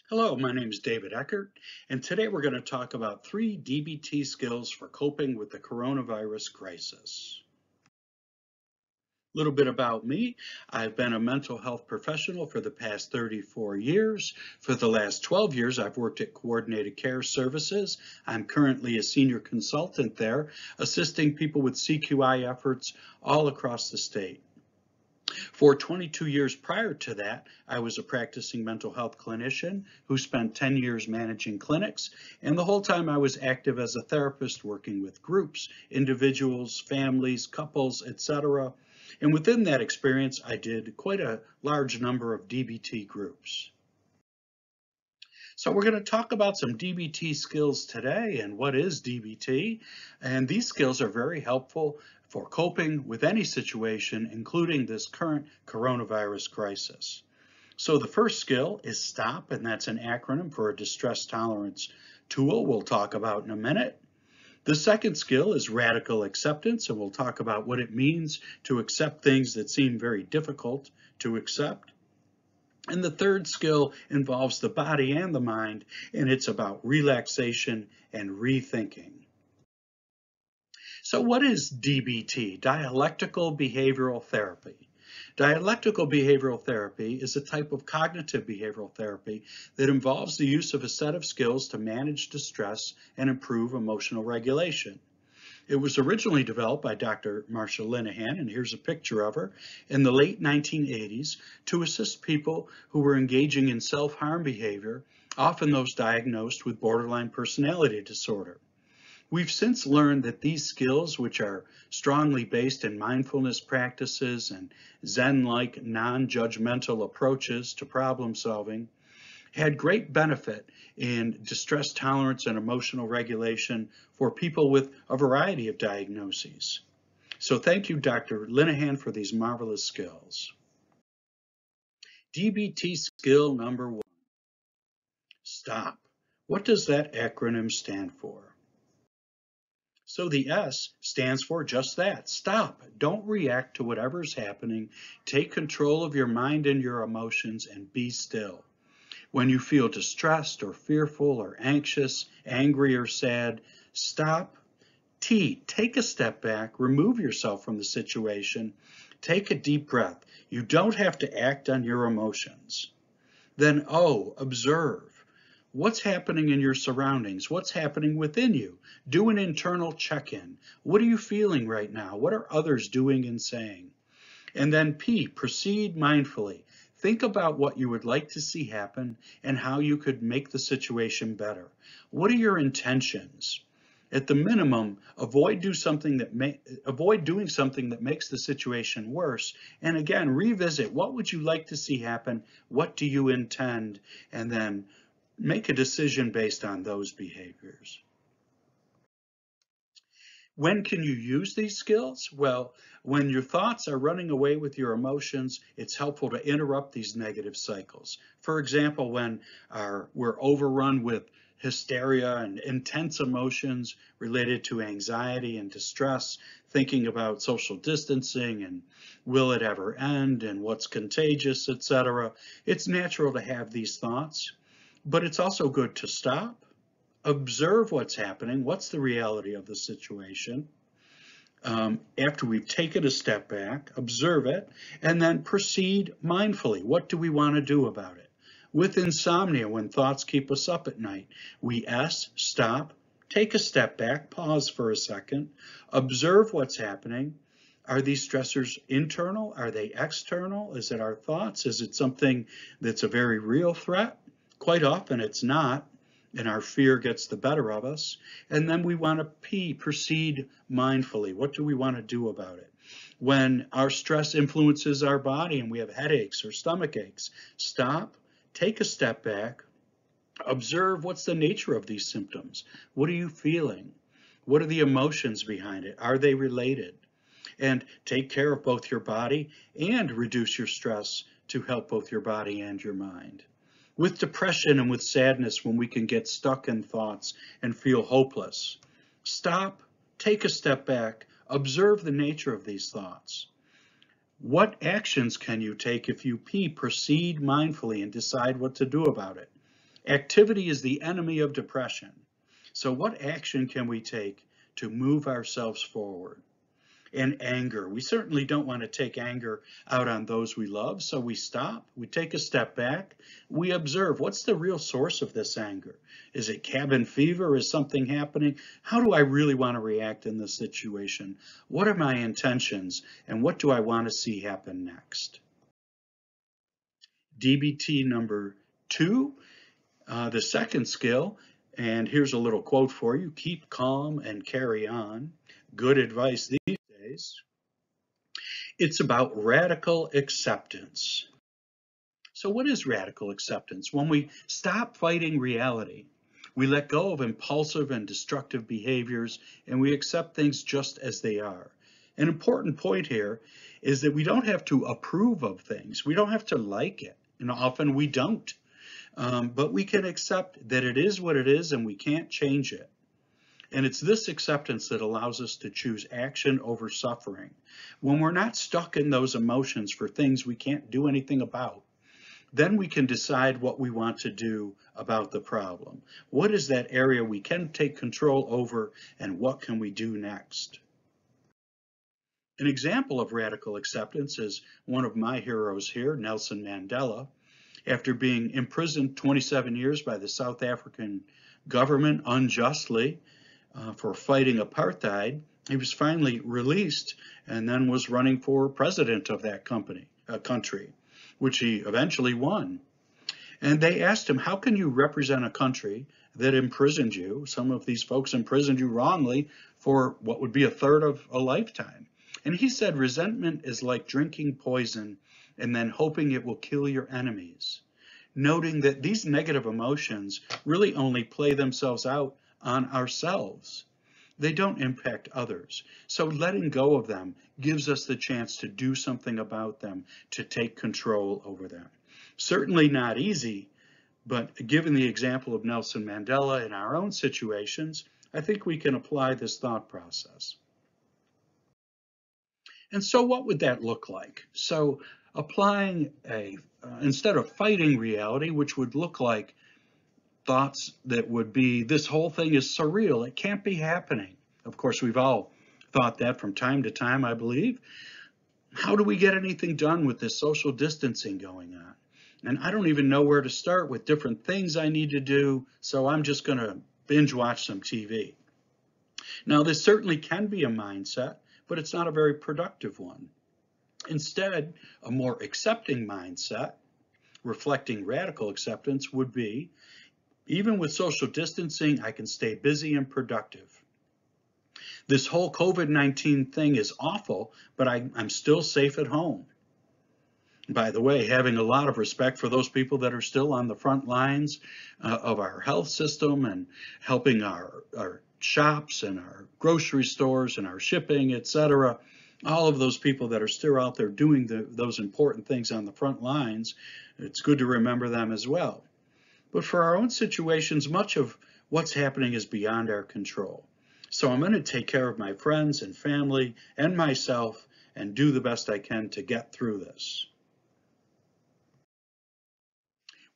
Hello, my name is David Eckert, and today we're going to talk about 3 DBT skills for coping with the coronavirus crisis. A little bit about me. I've been a mental health professional for the past 34 years. For the last 12 years, I've worked at Coordinated Care Services. I'm currently a senior consultant there, assisting people with CQI efforts all across the state. For 22 years prior to that, I was a practicing mental health clinician who spent 10 years managing clinics, and the whole time I was active as a therapist working with groups, individuals, families, couples, etc. And within that experience, I did quite a large number of DBT groups. So we're going to talk about some DBT skills today and what is DBT. And these skills are very helpful for coping with any situation, including this current coronavirus crisis. So the first skill is STOP, and that's an acronym for a distress tolerance tool we'll talk about in a minute. The second skill is radical acceptance, and we'll talk about what it means to accept things that seem very difficult to accept. And the third skill involves the body and the mind, and it's about relaxation and rethinking. So what is DBT? Dialectical behavioral therapy. Dialectical behavioral therapy is a type of cognitive behavioral therapy that involves the use of a set of skills to manage distress and improve emotional regulation. It was originally developed by Dr. Marsha Linehan, and here's a picture of her, in the late 1980s to assist people who were engaging in self-harm behavior, often those diagnosed with borderline personality disorder. We've since learned that these skills, which are strongly based in mindfulness practices and Zen-like non-judgmental approaches to problem solving, had great benefit in distress tolerance and emotional regulation for people with a variety of diagnoses. So thank you, Dr. Linehan, for these marvelous skills. DBT skill number 1, STOP. What does that acronym stand for? So the S stands for just that, stop. Don't react to whatever's happening. Take control of your mind and your emotions and be still. When you feel distressed or fearful or anxious, angry or sad, stop. T, take a step back, remove yourself from the situation, take a deep breath. You don't have to act on your emotions. Then O, observe. What's happening in your surroundings? What's happening within you? Do an internal check-in. What are you feeling right now? What are others doing and saying? And then P, proceed mindfully. Think about what you would like to see happen and how you could make the situation better. What are your intentions? At the minimum, avoid doing something that makes the situation worse. And again, revisit what would you like to see happen? What do you intend? And then make a decision based on those behaviors. When can you use these skills? Well, when your thoughts are running away with your emotions, it's helpful to interrupt these negative cycles. For example, when we're overrun with hysteria and intense emotions related to anxiety and distress, thinking about social distancing and will it ever end and what's contagious, etc. It's natural to have these thoughts, but it's also good to stop. Observe what's happening. What's the reality of the situation? After we've taken a step back, observe it, and then proceed mindfully. What do we want to do about it? With insomnia, when thoughts keep us up at night, we S, stop, take a step back, pause for a second, observe what's happening. Are these stressors internal? Are they external? Is it our thoughts? Is it something that's a very real threat? Quite often it's not, and our fear gets the better of us. And then we want to proceed mindfully. What do we want to do about it? When our stress influences our body and we have headaches or stomach aches, stop, take a step back, observe what's the nature of these symptoms. What are you feeling? What are the emotions behind it? Are they related? And take care of both your body and reduce your stress to help both your body and your mind. With depression and with sadness, when we can get stuck in thoughts and feel hopeless, stop, take a step back, observe the nature of these thoughts. What actions can you take if you proceed mindfully and decide what to do about it? Activity is the enemy of depression. So what action can we take to move ourselves forward? And anger. We certainly don't want to take anger out on those we love, so we stop, we take a step back, we observe what's the real source of this anger. Is it cabin fever? Is something happening? How do I really want to react in this situation? What are my intentions, and what do I want to see happen next? DBT number 2, the second skill, and here's a little quote for you: keep calm and carry on. Good advice these days. It's about radical acceptance. So what is radical acceptance? When we stop fighting reality, we let go of impulsive and destructive behaviors, and we accept things just as they are. An important point here is that we don't have to approve of things. We don't have to like it, and often we don't. But we can accept that it is what it is and we can't change it. And it's this acceptance that allows us to choose action over suffering. When we're not stuck in those emotions for things we can't do anything about, then we can decide what we want to do about the problem. What is that area we can take control over, and what can we do next? An example of radical acceptance is one of my heroes here, Nelson Mandela. After being imprisoned 27 years by the South African government unjustly, for fighting apartheid, he was finally released and then was running for president of that country, which he eventually won. And they asked him, how can you represent a country that imprisoned you? Some of these folks imprisoned you wrongly for what would be a third of a lifetime. And he said, resentment is like drinking poison and then hoping it will kill your enemies, noting that these negative emotions really only play themselves out on ourselves. They don't impact others. So letting go of them gives us the chance to do something about them, to take control over them. Certainly not easy, but given the example of Nelson Mandela in our own situations, I think we can apply this thought process. And so what would that look like? So applying instead of fighting reality, which would look like thoughts that would be, this whole thing is surreal, it can't be happening. Of course, we've all thought that from time to time, I believe. How do we get anything done with this social distancing going on? And I don't even know where to start with different things I need to do, so I'm just going to binge watch some TV. Now, this certainly can be a mindset, but it's not a very productive one. Instead, a more accepting mindset, reflecting radical acceptance, would be, even with social distancing, I can stay busy and productive. This whole COVID-19 thing is awful, but I'm still safe at home. By the way, having a lot of respect for those people that are still on the front lines of our health system and helping our shops and our grocery stores and our shipping, etc. All of those people that are still out there doing those important things on the front lines, it's good to remember them as well. But for our own situations, much of what's happening is beyond our control. So I'm going to take care of my friends and family and myself and do the best I can to get through this.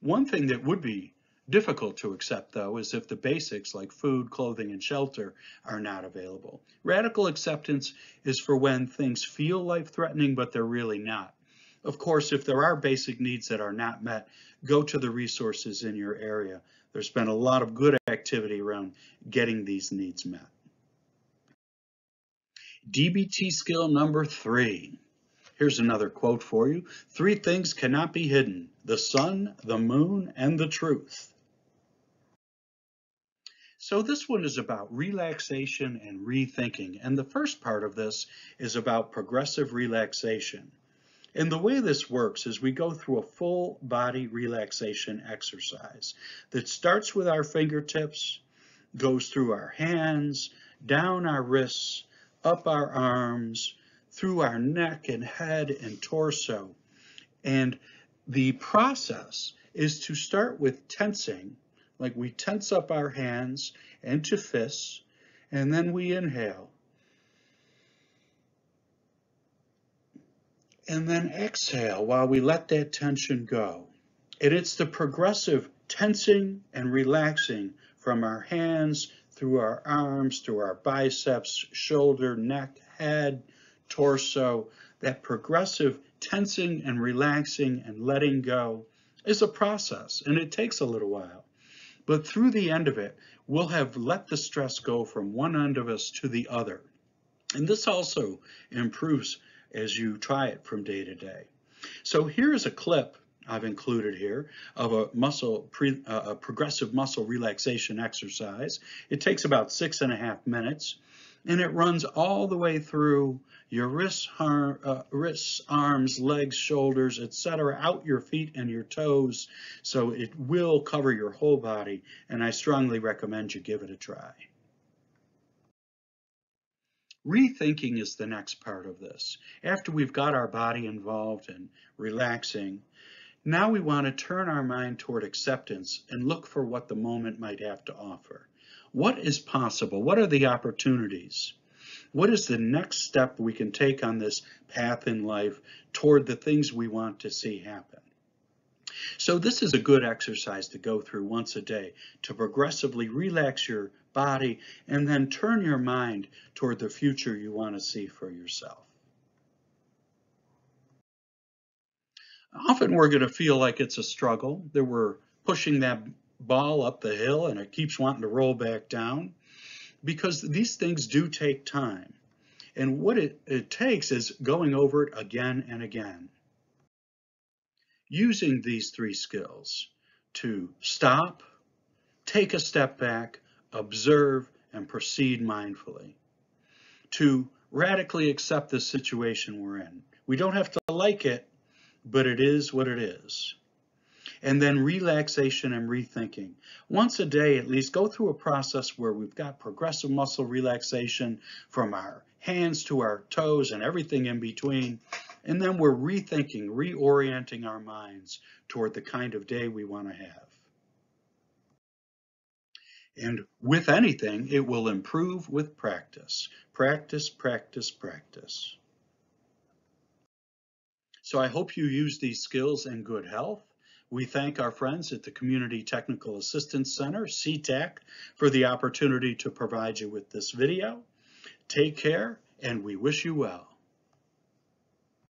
One thing that would be difficult to accept, though, is if the basics like food, clothing, and shelter are not available. Radical acceptance is for when things feel life-threatening, but they're really not. Of course, if there are basic needs that are not met, go to the resources in your area. There's been a lot of good activity around getting these needs met. DBT skill number 3. Here's another quote for you. 3 things cannot be hidden: the sun, the moon, and the truth. So this one is about relaxation and rethinking. And the first part of this is about progressive relaxation. And the way this works is we go through a full body relaxation exercise that starts with our fingertips, goes through our hands, down our wrists, up our arms, through our neck and head and torso. And the process is to start with tensing, like we tense up our hands into fists, and then we inhale. And then exhale while we let that tension go. And it's the progressive tensing and relaxing from our hands, through our arms, through our biceps, shoulder, neck, head, torso. That progressive tensing and relaxing and letting go is a process, and it takes a little while. But through the end of it, we'll have let the stress go from one end of us to the other. And this also improves as you try it from day to day. So here's a clip I've included here of a progressive muscle relaxation exercise. It takes about 6.5 minutes, and it runs all the way through your wrists, arms, legs, shoulders, etc., out your feet and your toes. So it will cover your whole body, and I strongly recommend you give it a try. Rethinking is the next part of this. After we've got our body involved in relaxing, now we want to turn our mind toward acceptance and look for what the moment might have to offer. What is possible? What are the opportunities? What is the next step we can take on this path in life toward the things we want to see happen? So this is a good exercise to go through once a day to progressively relax your body and then turn your mind toward the future you want to see for yourself. Often we're going to feel like it's a struggle, that we're pushing that ball up the hill and it keeps wanting to roll back down, because these things do take time. And what it takes is going over it again and again. Using these 3 skills to stop, take a step back, observe, and proceed mindfully. To radically accept the situation we're in. We don't have to like it, but it is what it is. And then relaxation and rethinking. Once a day, at least, go through a process where we've got progressive muscle relaxation from our hands to our toes and everything in between. And then we're rethinking, reorienting our minds toward the kind of day we want to have. And with anything, it will improve with practice. Practice, practice, practice. So I hope you use these skills in good health. We thank our friends at the Community Technical Assistance Center, CTAC, for the opportunity to provide you with this video. Take care, and we wish you well.